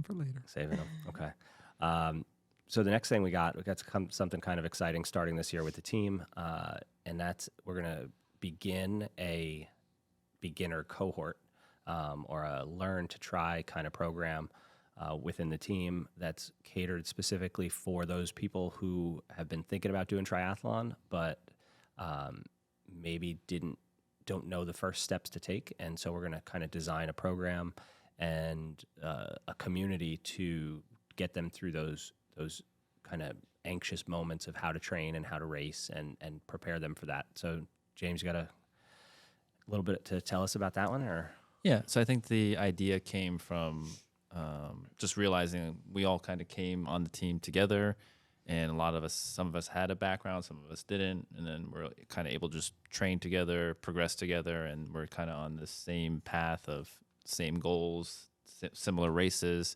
for later. Saving them. Okay. So the next thing we got something kind of exciting starting this year with the team, and that's we're going to begin a beginner cohort or a learn to try kind of program within the team that's catered specifically for those people who have been thinking about doing triathlon, but maybe don't know the first steps to take. And so we're going to kind of design a program and a community to get them through those kind of anxious moments of how to train and how to race and prepare them for that. So James, you got a little bit to tell us about that one, or? Yeah, so I think the idea came from just realizing we all kind of came on the team together, and some of us had a background, some of us didn't, and then we're kind of able to just train together, progress together, and we're kind of on the same path of same goals, similar races.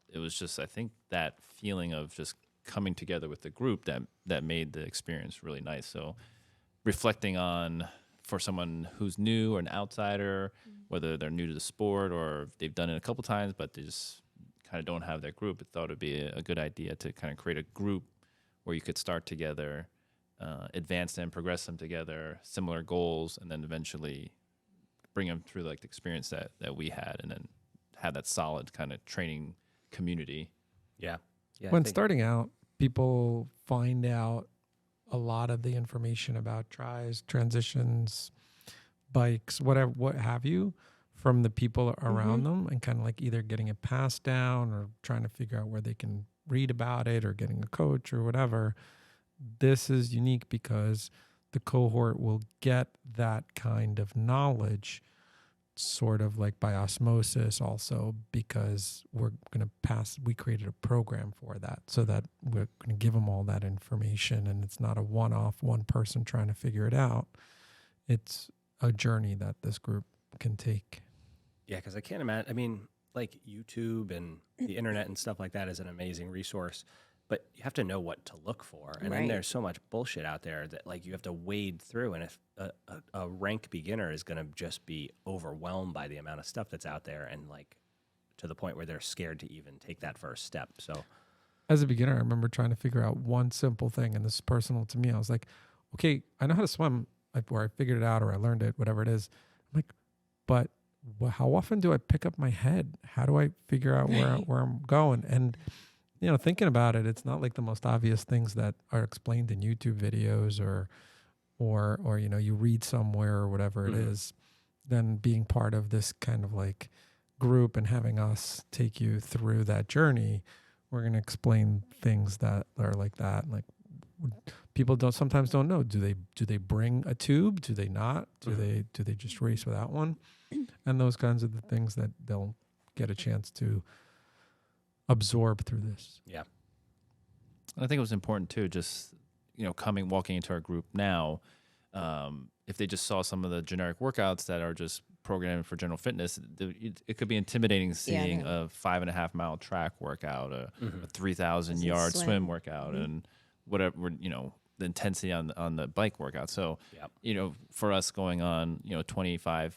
It was just, I think, that feeling of just coming together with the group that made the experience really nice. So reflecting on, for someone who's new or an outsider, whether they're new to the sport or they've done it a couple times, but they just kind of don't have that group, I thought it'd be a good idea to kind of create a group where you could start together, advance them, progress them together, similar goals, and then eventually bring them through like the experience that we had, and then have that solid kind of training community. Yeah. When starting out, people find out a lot of the information about tries, transitions, bikes, whatever, what have you, from the people around them, and kind of like either getting it passed down or trying to figure out where they can read about it or getting a coach or whatever. This is unique because the cohort will get that kind of knowledge sort of like by osmosis also, because we created a program for that, so that we're going to give them all that information, and it's not a one-off, one person trying to figure it out. It's a journey that this group can take. Yeah, because I can't imagine, I mean, like YouTube and the internet and stuff like that is an amazing resource, but you have to know what to look for. And then there's so much bullshit out there that like you have to wade through. And if a rank beginner is going to just be overwhelmed by the amount of stuff that's out there, and like to the point where they're scared to even take that first step. So as a beginner, I remember trying to figure out one simple thing, and this is personal to me. I was like, okay, I know how to swim, or I figured it out, or I learned it, whatever it is. I'm like, but how often do I pick up my head? How do I figure out where I'm going? And thinking about it, it's not like the most obvious things that are explained in YouTube videos or you read somewhere or whatever it is. Then being part of this kind of like group and having us take you through that journey, we're going to explain things that are like that. Like people sometimes don't know. Do they bring a tube? Do they not? Do they just race without one? And those kinds of the things that they'll get a chance to absorb through this. Yeah. I think it was important too, just, walking into our group now, if they just saw some of the generic workouts that are just programmed for general fitness, it could be intimidating seeing a 5.5 mile track workout, a 3,000 yard swim workout, and whatever, the intensity on the bike workout. So, for us going on, 25,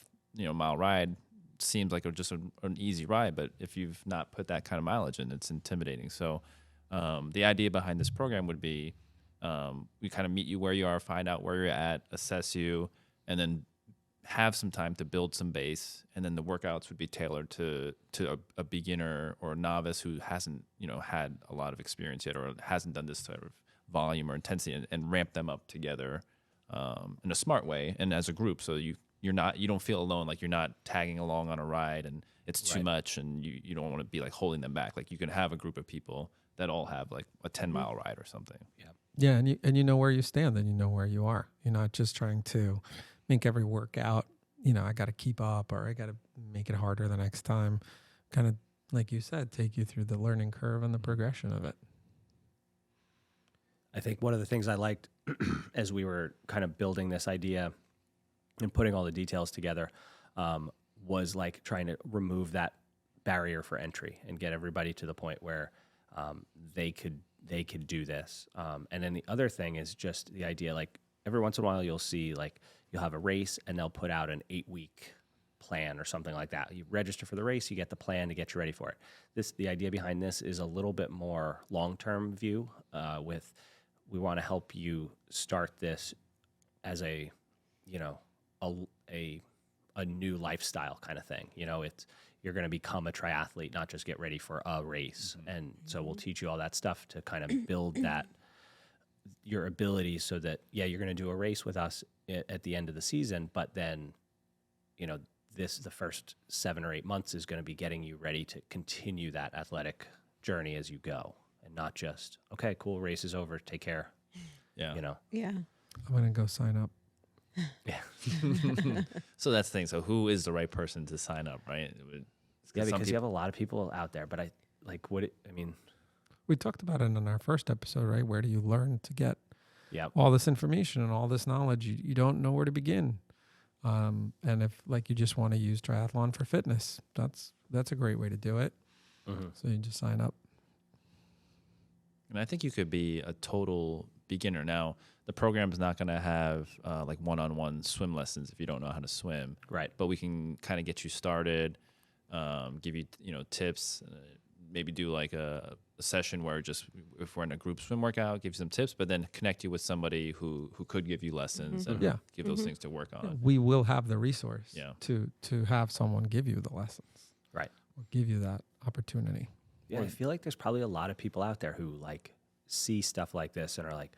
mile ride, seems like just an easy ride, but if you've not put that kind of mileage in, it's intimidating. So the idea behind this program would be we kind of meet you where you are, find out where you're at, assess you, and then have some time to build some base, and then the workouts would be tailored to a beginner or a novice who hasn't had a lot of experience yet, or hasn't done this type of volume or intensity, and ramp them up together in a smart way and as a group, so you don't feel alone, like you're not tagging along on a ride and it's too much, and you don't want to be like holding them back. Like you can have a group of people that all have like a 10-mile ride or something. Yeah, and you know where you stand, and you know where you are. You're not just trying to make every workout, I got to keep up, or I got to make it harder the next time. Kind of like you said, take you through the learning curve and the progression of it. I think one of the things I liked as we were kind of building this idea and putting all the details together was like trying to remove that barrier for entry and get everybody to the point where they could do this. And then the other thing is just the idea, like every once in a while you'll see like you'll have a race and they'll put out an 8-week plan or something like that. You register for the race, you get the plan to get you ready for it. The idea behind this is a little bit more long-term view. We want to help you start this as a new lifestyle kind of thing. You're going to become a triathlete, not just get ready for a race. And so we'll teach you all that stuff to kind of build your ability so that, you're going to do a race with us at the end of the season, but then, the first 7 or 8 months is going to be getting you ready to continue that athletic journey as you go, and not just, okay, cool, race is over, take care. Yeah. Yeah. I'm going to go sign up. Yeah. So that's the thing. So who is the right person to sign up, right? Because you have a lot of people out there, but We talked about it in our first episode, right? Where do you learn to get all this information and all this knowledge? You don't know where to begin. And if you just want to use triathlon for fitness, that's a great way to do it. Mm-hmm. So you just sign up. And I think you could be a total beginner. Now, the program is not going to have one-on-one swim lessons if you don't know how to swim. Right. But we can kind of get you started, give you tips, maybe do like a session where just if we're in a group swim workout, give you some tips, but then connect you with somebody who could give you lessons and give those things to work on. We will have the resource Yeah. to have someone give you the lessons. Right. Or give you that opportunity. Yeah, I feel like there's probably a lot of people out there who see stuff like this and are like,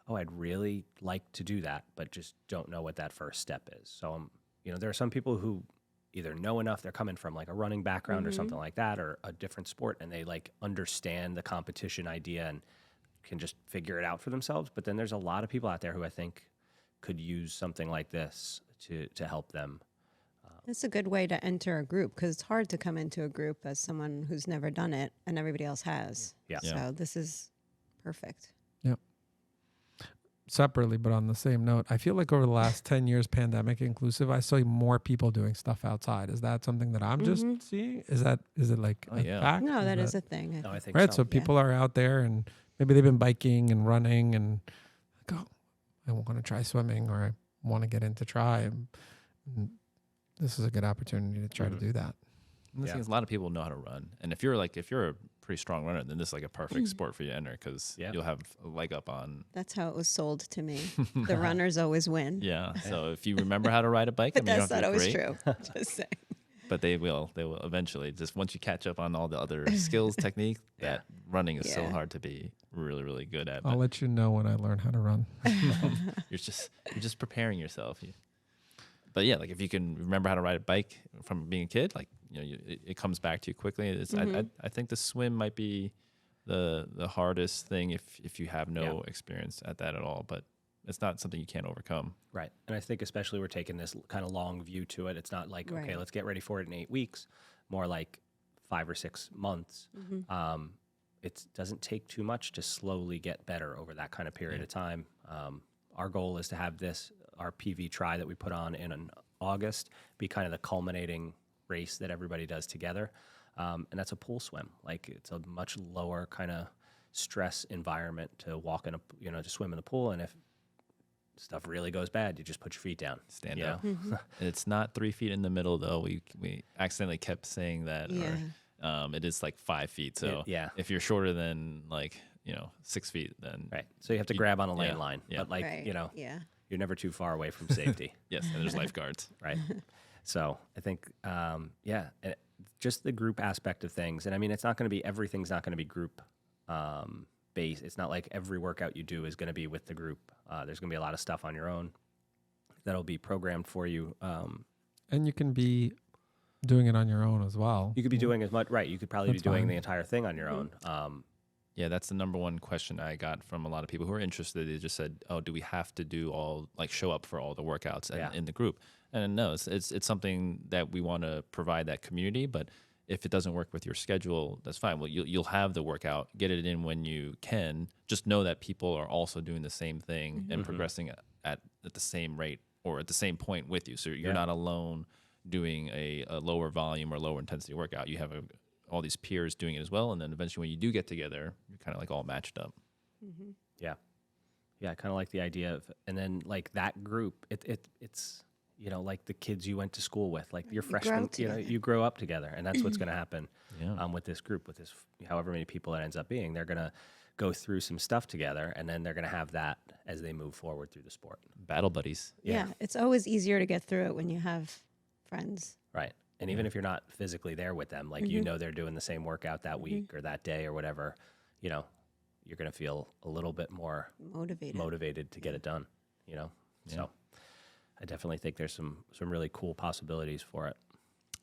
oh, I'd really like to do that, but just don't know what that first step is. So, there are some people who either know enough, they're coming from a running background or something like that, or a different sport, and they understand the competition idea and can just figure it out for themselves. But then there's a lot of people out there who I think could use something like this to help them. It's a good way to enter a group because it's hard to come into a group as someone who's never done it and everybody else has. Yeah. So this is perfect. Yep. Separately, but on the same note, I feel like over the last 10 years, pandemic inclusive, I saw more people doing stuff outside. Is that something that I'm just seeing? Is it fact? No, that is a thing. No, I think Right. so. So people are out there and maybe they've been biking and running and I want to try swimming or I want to get into tri. And this is a good opportunity to try to do that. And the thing is, a lot of people know how to run, and if you're a pretty strong runner, then this is a perfect sport for you to enter because you'll have a leg up on. That's how it was sold to me. The runners always win. Yeah. So if you remember how to ride a bike, But you don't that's have not to be always great, true. Just saying. But they will eventually. Just once you catch up on all the other skills, technique, that running is so hard to be really, really good at. I'll let you know when I learn how to run. You're just preparing yourself. But yeah, if you can remember how to ride a bike from being a kid, it comes back to you quickly. I think the swim might be the hardest thing if you have no experience at that at all. But it's not something you can't overcome. Right. And I think especially we're taking this kind of long view to it. It's not like, okay, Right. let's get ready for it in 8 weeks, more like 5 or 6 months. It doesn't take too much to slowly get better over that kind of period of time. Our goal is to have our PV Tri that we put on in August, be kind of the culminating race that everybody does together. And that's a pool swim. It's a much lower kind of stress environment to walk in to swim in the pool. And if stuff really goes bad, you just put your feet down. Stand up. It's not 3 feet in the middle though. We accidentally kept saying that. Yeah. Or, it is 5 feet. So if you're shorter than 6 feet, then right. So you have to grab on a lane line. Yeah. But Right. you're never too far away from safety. yes, and there's lifeguards. Right. So I think, just the group aspect of things. And I mean, everything's not going to be group based. It's not like every workout you do is going to be with the group. There's going to be a lot of stuff on your own that'll be programmed for you. And you can be doing it on your own as well. You could be doing as much, right. You could probably That's be doing fine. the entire thing on your own. Yeah, that's the number one question I got from a lot of people who are interested. They just said, "Oh, do we have to do show up for all the workouts in the group?" And no, it's something that we want to provide that community. But if it doesn't work with your schedule, that's fine. Well, you'll have the workout, get it in when you can. Just know that people are also doing the same thing and progressing at the same rate or at the same point with you. So you're not alone doing a lower volume or lower intensity workout. You have all these peers doing it as well, and then eventually when you do get together, you're kind of all matched up. Yeah, I kind of like the idea of, and then that group, it's you know, like the kids you went to school with, like your grow freshmen, you know, together. you grow up together, and that's what's going to happen Yeah. with this group, with this, however many people it ends up being. They're going to go through some stuff together, and then they're going to have that as they move forward through the sport. Battle buddies. Yeah. It's always easier to get through it when you have friends. Right. And even if you're not physically there with them, like, you know, they're doing the same workout that week or that day or whatever, you know, you're going to feel a little bit more motivated to get it done, you know? Yeah. So I definitely think there's some really cool possibilities for it.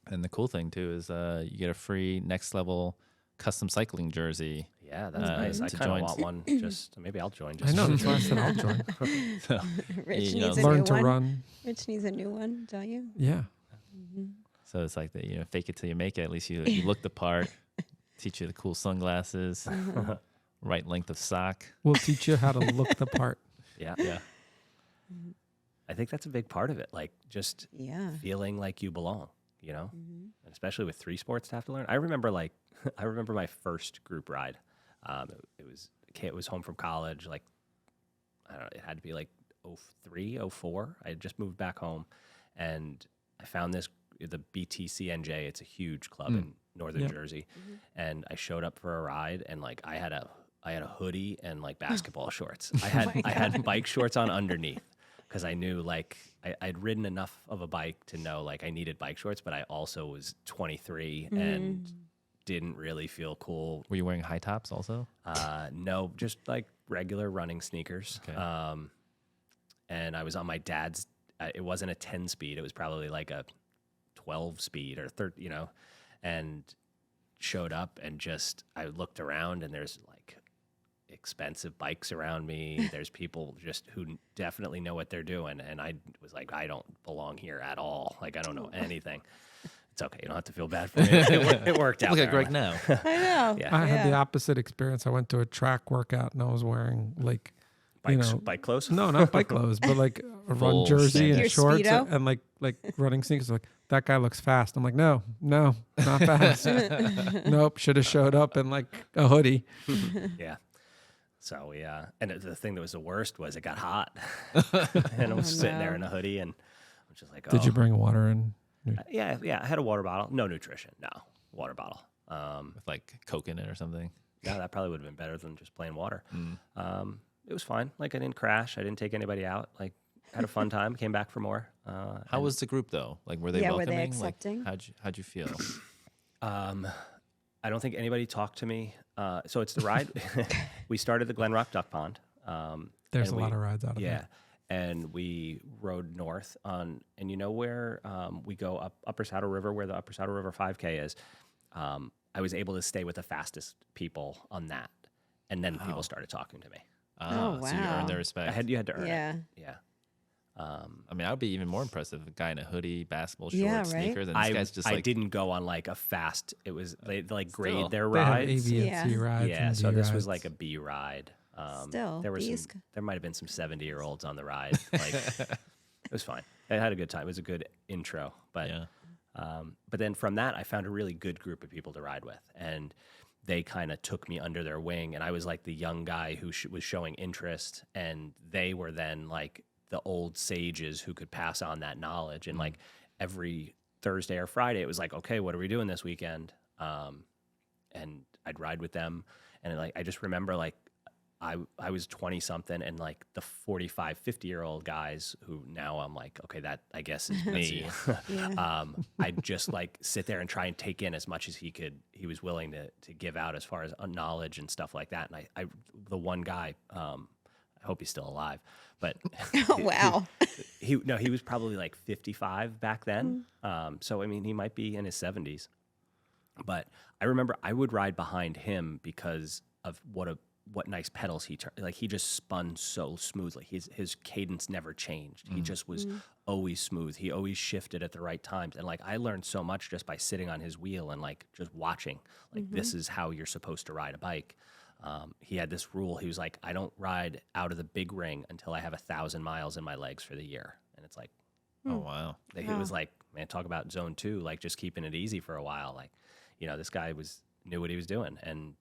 And the cool thing too is you get a free next level custom cycling jersey. Yeah, that's nice. I to kind of join. want one. Just maybe I'll join. I Just know, that's why I said I'll join. So, Rich you know, needs a Learn new to one. run. Rich needs a new one, don't you? Yeah. so it's like the fake it till you make it. At least you look the part. Teach you the cool sunglasses, right length of sock. We'll teach you how to look the part. yeah. Yeah. I think that's a big part of it. Like, just Yeah. feeling like you belong, you know, and especially with 3 sports to have to learn. I remember I remember my first group ride. It was home from college. Like, I don't know, it had to be like 03, 04. I had just moved back home, and I found the BTCNJ. It's a huge club in northern Jersey, and I showed up for a ride, and like I had a hoodie and like basketball shorts. I had bike shorts on underneath, because I knew, like, I'd ridden enough of a bike to know, like, I needed bike shorts, but I also was 23 and didn't really feel cool. Were you wearing high tops also? No, just like regular running sneakers. Okay. And I was on my dad's. It wasn't a 10 speed. It was probably like a 12 speed or 30, you know, and showed up, and just, I looked around, and there's like expensive bikes around me. There's people just who definitely know what they're doing. And I was like, I don't belong here at all. Like, I don't know anything. It's okay. You don't have to feel bad for me. It worked out. Look at Greg apparently. now. I know. Yeah. I had the opposite experience. I went to a track workout and I was wearing like, Bike clothes? no, not bike clothes, but like a Full run jersey and Your shorts Speedo? and like running sneakers. Like, that guy looks fast. I'm like, no, not fast. Nope. Should have showed up in like a hoodie. Yeah. So, yeah. And the thing that was the worst was it got hot. And I was sitting there in a hoodie, and I'm just like, oh. Did you bring water in? Yeah. I had a water bottle. No nutrition. No. Water bottle. With like Coke in it or something. Yeah, that probably would have been better than just plain water. It was fine. Like, I didn't crash. I didn't take anybody out. Like, had a fun time. Came back for more. How was the group though? Like, were they Yeah, were welcoming? they accepting? Like, how'd you feel? I don't think anybody talked to me. So it's the ride. We started the Glen Rock Duck Pond. There's and a lot of rides out of Yeah. there. And we rode north on, and you know where we go up Upper Saddle River, where the Upper Saddle River 5K is. I was able to stay with the fastest people on that. And then people started talking to me. Oh, So you wow. earned their respect. You had to earn Yeah. it. Yeah. I mean, I would be even more impressed if a guy in a hoodie, basketball shorts, Yeah, right? sneakers, and this guy's just I like, didn't go on like a fast. It was they like grade Still. their They have rides. A, B, and Yeah. C rides. Yeah, and so D this was rides. like a B ride. Still, there might have been some 70-year-olds on the ride. Like, it was fine. I had a good time. It was a good intro, but yeah. but then from that, I found a really good group of people to ride with, and they kind of took me under their wing, and I was like the young guy who was showing interest, and they were then like the old sages who could pass on that knowledge. And like every Thursday or Friday, it was like, okay, what are we doing this weekend? And I'd ride with them, and like I just remember like I was 20 something, and like the 45, 50-year-old guys who now I'm like, okay, that I guess is me. Yeah. I'd just like sit there and try and take in as much as he was willing to give out as far as knowledge and stuff like that. And I the one guy, I hope he's still alive, but Oh, wow. he was probably like 55 back then. So I mean, he might be in his 70s, but I remember I would ride behind him because of what nice pedals he turned. Like, he just spun so smoothly. His cadence never changed. He just was always smooth. He always shifted at the right times. And like, I learned so much just by sitting on his wheel and like just watching. Like, this is how you're supposed to ride a bike. He had this rule. He was like, I don't ride out of the big ring until I have 1,000 miles in my legs for the year. And it's like, Oh, wow. it was like, man, talk about zone 2, like just keeping it easy for a while. Like, you know, this guy knew what he was doing, and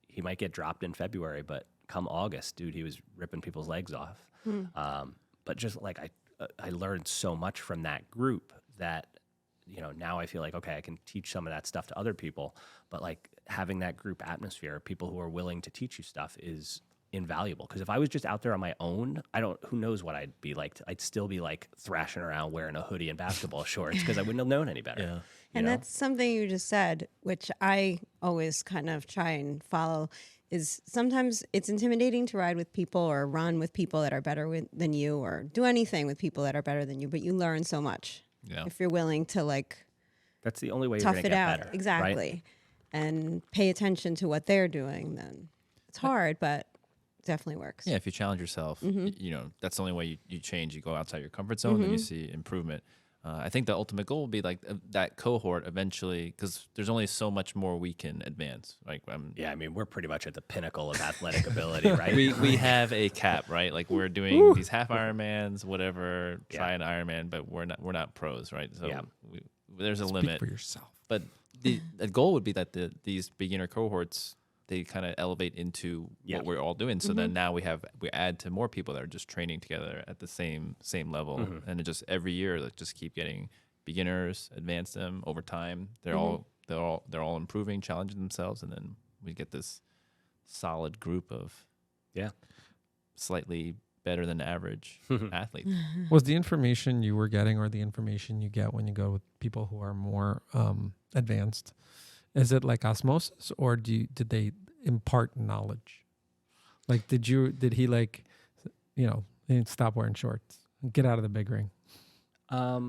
he might get dropped in February, but come August, dude, he was ripping people's legs off. But just like I learned so much from that group that, now I feel like, okay, I can teach some of that stuff to other people, but like having that group atmosphere, people who are willing to teach you stuff is invaluable. Because if I was just out there on my own, who knows what I'd be like. I'd still be like thrashing around wearing a hoodie and basketball shorts because I wouldn't have known any better. Yeah. And that's something you just said, which I always kind of try and follow, is sometimes it's intimidating to ride with people or run with people that are better than you or do anything with people that are better than you, but you learn so much if you're willing to like that's the only way you're tough going to it get out. better. Exactly. Right? And pay attention to what they're doing. Then it's hard, but it definitely works. Yeah, if you challenge yourself, that's the only way you change. You go outside your comfort zone, then you see improvement. I think the ultimate goal will be like that cohort eventually, because there's only so much more we can advance. Like, I mean, we're pretty much at the pinnacle of athletic ability, right? we have a cap, right? Like we're doing these half Ironmans, whatever, try an Ironman, but we're not pros, right? So there's a limit for yourself. But the goal would be that these beginner cohorts, they kind of elevate into what we're all doing. So then now we add to more people that are just training together at the same level, and it just every year like just keep getting beginners, advance them over time. They're all improving, challenging themselves, and then we get this solid group of slightly better than average athletes. Was the information you were getting or the information you get when you go with people who are more advanced, is it like osmosis, or did they impart knowledge? Like, did he like, stop wearing shorts and get out of the big ring? I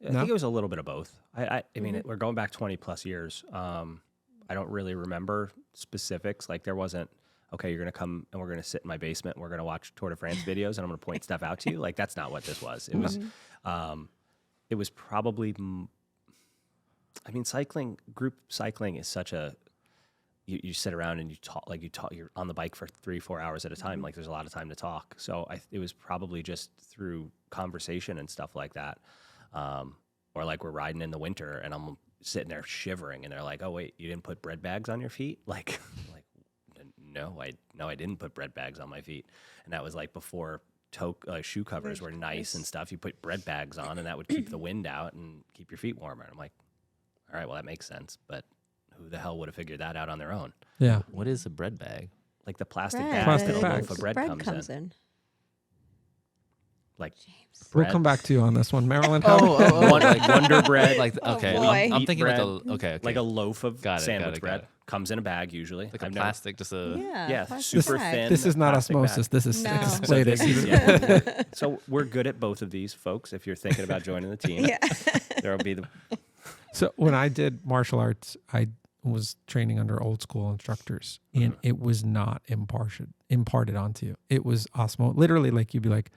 think it was a little bit of both. I mean, we're going back 20 plus years. I don't really remember specifics. Like there wasn't, okay, you're going to come and we're going to sit in my basement and we're going to watch Tour de France videos and I'm going to point stuff out to you. Like that's not what this was. It was probably, I mean, group cycling is such a, you sit around and you talk, you're on the bike for 3-4 hours at a time. Like there's a lot of time to talk. So it was probably just through conversation and stuff like that. Or like we're riding in the winter and I'm sitting there shivering and they're like, oh wait, you didn't put bread bags on your feet? Like, no, I didn't put bread bags on my feet. And that was like before shoe covers were nice and stuff. You put bread bags on and that would keep the wind out and keep your feet warmer. And I'm like, all right, well, that makes sense. But who the hell would have figured that out on their own? Yeah. What is a bread bag? Like the plastic Bread. bag Plastic that a bags. loaf of bread comes in. Like We'll bread. come back to you on this one, Marilyn. Like Wonder Bread. Like okay, boy. I'm thinking bread, okay, like a loaf of Got it, sandwich got bread. it. Comes in a bag usually. like a I've never- plastic, just a plastic super bag. thin. This is not plastic osmosis. bag. This is No. explated. Yeah. So we're good at both of these, folks. If you're thinking about joining the team, there'll be the. So when I did martial arts, I was training under old school instructors, and it was not imparted onto you. It was literally like you'd be like,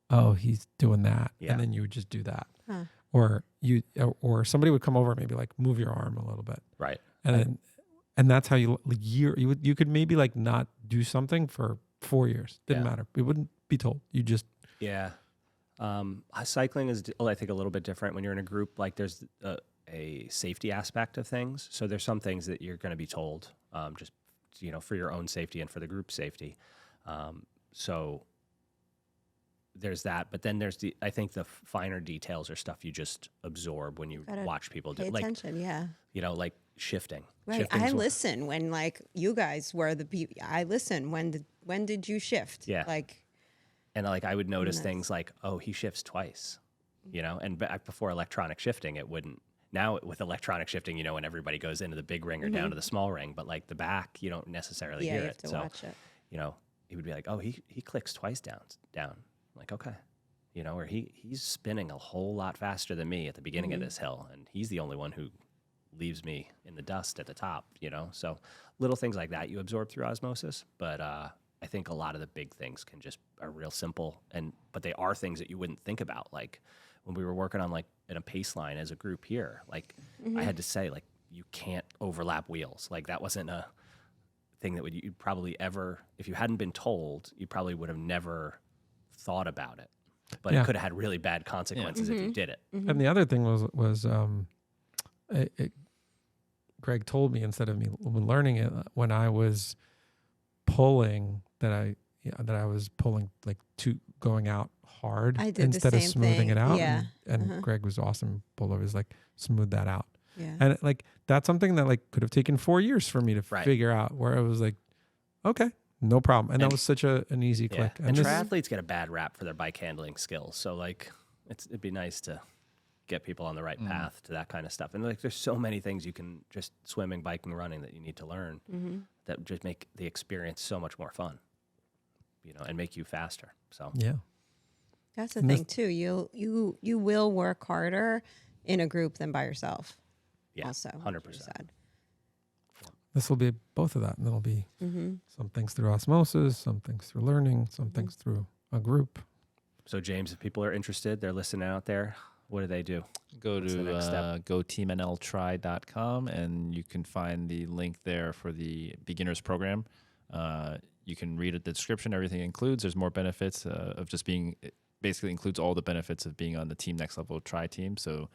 oh, he's doing that. Yeah. And then you would just do that. Huh. Or somebody would come over and maybe like move your arm a little bit. Right. And that's how you could maybe like not do something for 4 years. Didn't matter. It wouldn't be told. You just. Yeah. Cycling is, I think, a little bit different when you're in a group. Like there's a safety aspect of things. So there's some things that you're going to be told just, for your own safety and for the group's safety. So there's that. But then there's I think the finer details are stuff you just absorb when you watch people do. Pay Like, attention, like shifting. Right. Shifting's I listen when like you guys were the people. I listen. When did you shift? Yeah. Like. And like I would notice things like, oh, he shifts twice, and back before electronic shifting, it wouldn't. Now with electronic shifting, when everybody goes into the big ring or down to the small ring, but like the back, you don't necessarily hear you it. have to So, watch it. he would be like, oh, he clicks twice down. I'm like, okay. Or he's spinning a whole lot faster than me at the beginning of this hill. And he's the only one who leaves me in the dust at the top, So little things like that you absorb through osmosis. But I think a lot of the big things are real simple, but they are things that you wouldn't think about. Like when we were working on like in a pace line as a group here, like I had to say like, you can't overlap wheels. Like that wasn't a thing that you'd probably ever, if you hadn't been told, you probably would have never thought about it. But it could have had really bad consequences if you did it. And the other thing was Greg told me, instead of me learning it, when I was pulling, that I was pulling like going out hard I did the instead of same smoothing thing. it out. Yeah. And Greg was awesome. Pulled over, was like, smooth that out. Yeah. And like, that's something that like could have taken 4 years for me to Right. figure out, where I was like, okay, no problem. And that And- was such an easy Yeah. click. And this, triathletes get a bad rap for their bike handling skills. So like, it'd be nice to get people on the right path to that kind of stuff. And like, there's so many things you can just swimming, biking, running that you need to learn that just make the experience so much more fun, you know, and make you faster. So yeah. That's the And thing too. You will work harder in a group than by yourself. yeah, Also, 100%. This will be both of that. And it'll be Mm-hmm. some things through osmosis, some things through learning, some things through a group. So James, if people are interested, they're listening out there, what do they do? Go What's the next step? to goteamnltry.com and you can find the link there for the beginners program. You can read the description, everything includes. There's more benefits of just being, it basically includes all the benefits of being on the Team Next Level Try team. So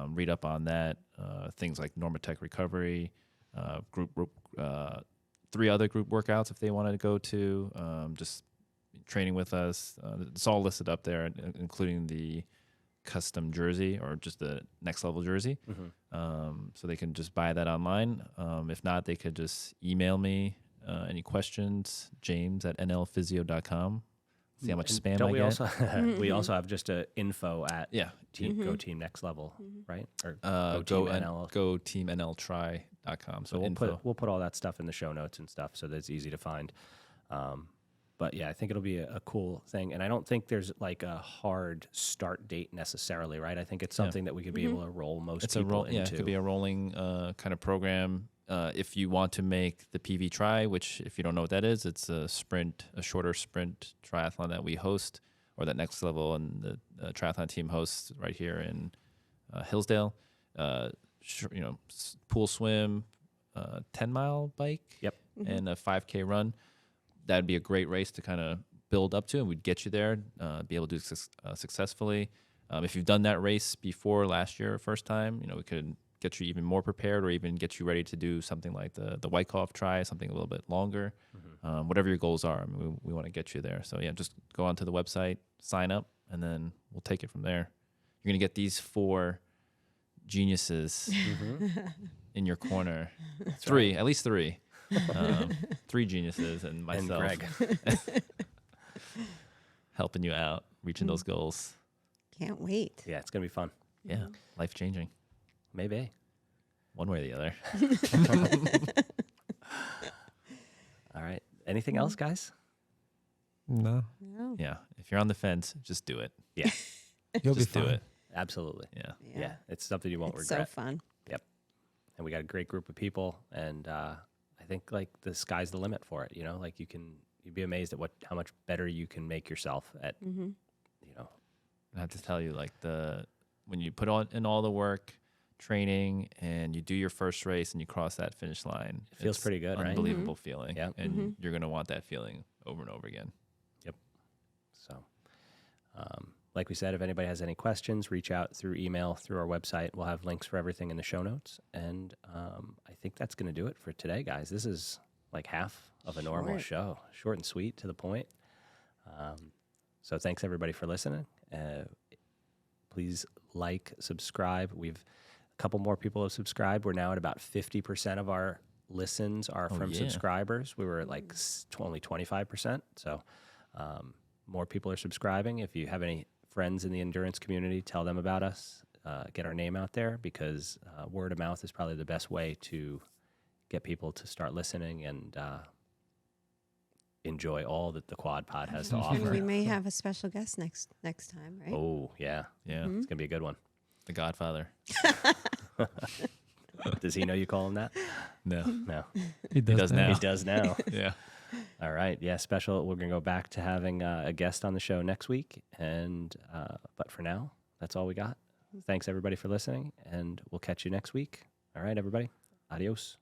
read up on that, things like Normatec recovery, group 3 other group workouts if they wanted to go to, just training with us. It's all listed up there, including the custom jersey or just the next level jersey. So they can just buy that online. If not, they could just email me any questions, james@nlphysio.com. See how much And spam don't I we get. also we also have just a info at Yeah. Go Team Next Level, right? Or Go Team NL. teamnltry.com. So we'll put all that stuff in the show notes and stuff, so that it's easy to find. But yeah, I think it'll be a cool thing, and I don't think there's like a hard start date necessarily, right? I think it's something that we could be able to roll most people into. Yeah, it could be a rolling kind of program. If you want to make the PV Tri, which if you don't know what that is, it's a shorter sprint triathlon that we host, or that Next Level and the triathlon team hosts right here in Hillsdale. Pool swim, 10-mile bike, Yep. and a 5K run. That'd be a great race to kind of build up to, and we'd get you there, be able to do successfully. If you've done that race before last year, first time, we could get you even more prepared, or even get you ready to do something like the Wyckoff Try, something a little bit longer. Whatever your goals are, I mean, we want to get you there. So yeah, just go onto the website, sign up, and then we'll take it from there. You're gonna get these 4 geniuses in your corner. At least 3. 3 geniuses and myself, And Greg. helping you out, reaching those goals. Can't wait. Yeah, it's gonna be fun. Yeah, life changing, Maybe. one way or the other. All right. Anything else, guys? No, No. Yeah, if you're on the fence, just do it. Yeah, you'll Just be do fine. it. absolutely. Yeah. Yeah, it's something you won't It's regret. so fun. And we got a great group of people, and I think like the sky's the limit for it. Like you'd be amazed at how much better you can make yourself at. I have to tell you, like when you put in all the work, training, and you do your first race and you cross that finish line, It feels it's pretty good, right? unbelievable feeling. Yeah. And you're gonna want that feeling over and over again. So, like we said, if anybody has any questions, reach out through email, through our website. We'll have links for everything in the show notes. And I think that's going to do it for today, guys. This is like half of a normal Short. show, short and sweet, to the point. So thanks everybody for listening. Please like, subscribe. We've a couple more people have subscribed. We're now at about 50% of our listens are from yeah. subscribers. We were at like only 25%. So more people are subscribing. If you have any friends in the endurance community, tell them about us. Get our name out there, because word of mouth is probably the best way to get people to start listening and enjoy all that the Quad Pod has to And offer. we may have a special guest next time, right? Oh, yeah. Yeah, It's going to be a good one. The Godfather. Does he know you call him that? No. No. He does now. now. He does now. Yeah. All right. Yeah, special. We're going to go back to having a guest on the show next week. And but for now, that's all we got. Thanks, everybody, for listening, and we'll catch you next week. All right, everybody. Adios.